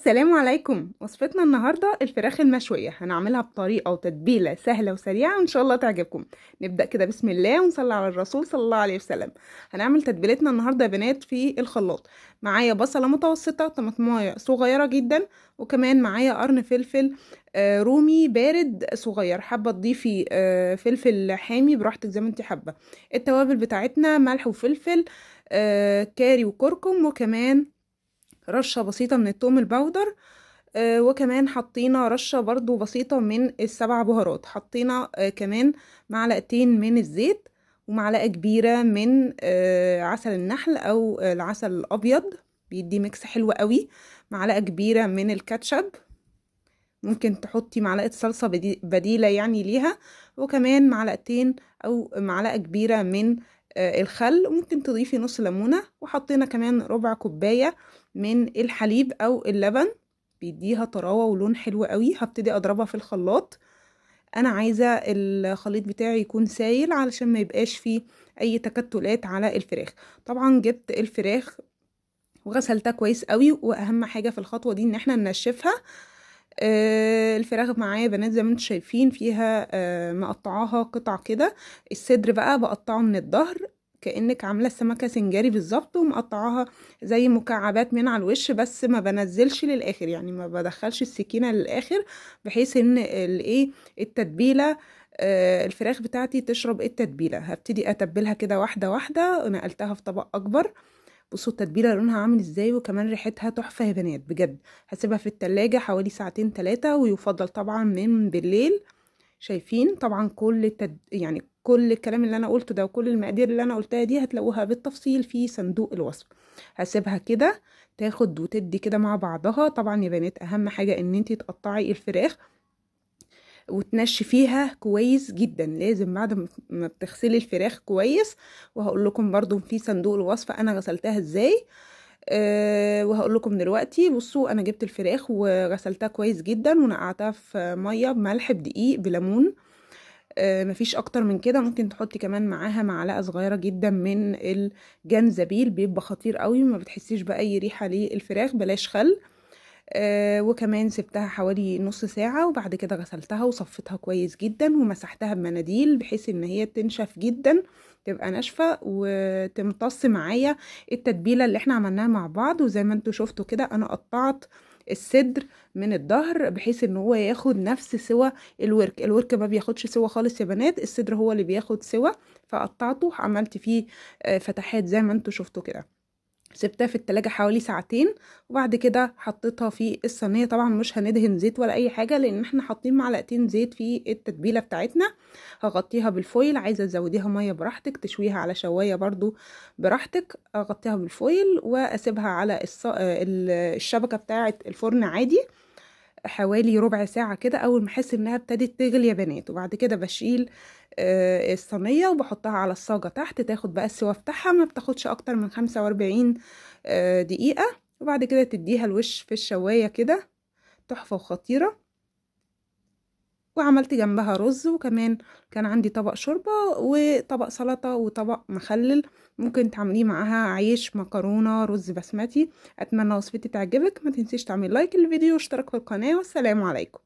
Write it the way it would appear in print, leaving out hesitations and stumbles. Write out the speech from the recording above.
السلام عليكم. وصفتنا النهارده الفراخ المشويه، هنعملها بطريقه وتتبيله سهله وسريعه وان شاء الله تعجبكم. نبدا كده بسم الله ونصلي على الرسول صلى الله عليه وسلم. هنعمل تتبيلتنا النهارده يا بنات في الخلاط. معايا بصله متوسطه، طماطمايه صغيره جدا، وكمان معايا قرن فلفل رومي بارد صغير. حابه تضيفي فلفل حامي براحتك زي ما انت حابه. التوابل بتاعتنا ملح وفلفل، كاري وكركم، وكمان رشة بسيطة من التوم البودر. وكمان حطينا رشة برضو بسيطة من السبع بهارات. حطينا كمان معلقتين من الزيت، ومعلقة كبيرة من عسل النحل أو العسل الأبيض، بيدي ميكس حلو قوي. معلقة كبيرة من الكاتشب، ممكن تحطي معلقة صلصة بديلة يعني ليها، وكمان معلقتين أو معلقة كبيرة من الخل، وممكن تضيفي نص ليمونة. وحطينا كمان ربع كوباية من الحليب أو اللبن، بيديها طراوة ولون حلو قوي. هبتدي أضربها في الخلاط. أنا عايزة الخليط بتاعي يكون سايل علشان ما يبقاش فيه أي تكتلات على الفراخ. طبعا جبت الفراخ وغسلتها كويس قوي، واهم حاجه في الخطوه دي ان احنا ننشفها. الفراخ معايا بنات زي ما انتم شايفين فيها مقطعاها قطع كده. الصدر بقى بقطعه من الظهر كأنك عاملة السمكة سنجاري بالظبط، ومقطعاها زي مكعبات من على الوش، بس ما بنزلش للآخر، يعني ما بدخلش السكينة للآخر، بحيث ان الايه التتبيلة الفراخ بتاعتي تشرب التتبيلة. هبتدي اتبلها كده واحدة واحدة، ونقلتها في طبق اكبر. بصوا التتبيله لونها عامل ازاي، وكمان ريحتها تحفه يا بنات بجد. هسيبها في التلاجة حوالي ساعتين 3، ويفضل طبعا من بالليل. شايفين طبعا يعني كل الكلام اللي انا قلته ده وكل المقادير اللي انا قلتها دي هتلاقوها بالتفصيل في صندوق الوصف. هسيبها كده تاخد وتدي كده مع بعضها. طبعا يا بنات اهم حاجه ان انتي تقطعي الفراخ وتنشفيها كويس جدا، لازم بعد ما بتغسلي الفراخ كويس. وهقول لكم برضو في صندوق الوصفة انا غسلتها ازاي. وهقول لكم دلوقتي. بصوا انا جبت الفراخ وغسلتها كويس جدا، ونقعتها في ميه بملح بدقيق بليمون. مفيش اكتر من كده. ممكن تحطي كمان معاها معلقه صغيره جدا من الجنزبيل، بيبقى خطير قوي وما بتحسيش باي ريحه للفراخ. بلاش خل. وكمان سبتها حوالي نص ساعة، وبعد كده غسلتها وصفتها كويس جدا، ومسحتها بمناديل بحيث ان هي تنشف جدا، تبقى ناشفة وتمتص معايا التتبيلة اللي احنا عملناها مع بعض. وزي ما انتوا شفتوا كده انا قطعت الصدر من الظهر بحيث ان هو ياخد نفس سوى الورك ما بياخدش سوى خالص يا بنات، الصدر هو اللي بياخد سوى. فقطعته، عملت فيه فتحات زي ما انتوا شفتوا كده. سبتها في التلاجة حوالي ساعتين، وبعد كده حطيتها في الصينية. طبعا مش هندهن زيت ولا اي حاجة، لان احنا حاطين معلقتين زيت في التتبيلة بتاعتنا. هغطيها بالفويل. عايزة تزوديها مية براحتك، تشويها على شواية برضو براحتك. اغطيها بالفويل واسيبها على الشبكة بتاعة الفرن عادي حوالي ربع ساعة كده، أول ما أحس إنها ابتدت تغلي يا بنات. وبعد كده بشيل الصينية وبحطها على الصاجة تحت، تاخد بقى السوا بتاعها. ما بتاخدش أكتر من 45 دقيقة. وبعد كده تديها الوش في الشواية كده، تحفة وخطيرة. وعملت جنبها رز، وكمان كان عندي طبق شوربة وطبق سلطة وطبق مخلل. ممكن تعمليه معاها عيش، مكرونة، رز بسمتي. أتمنى وصفتي تعجبك. ما تنسيش تعمل لايك للفيديو واشتراك في القناة، والسلام عليكم.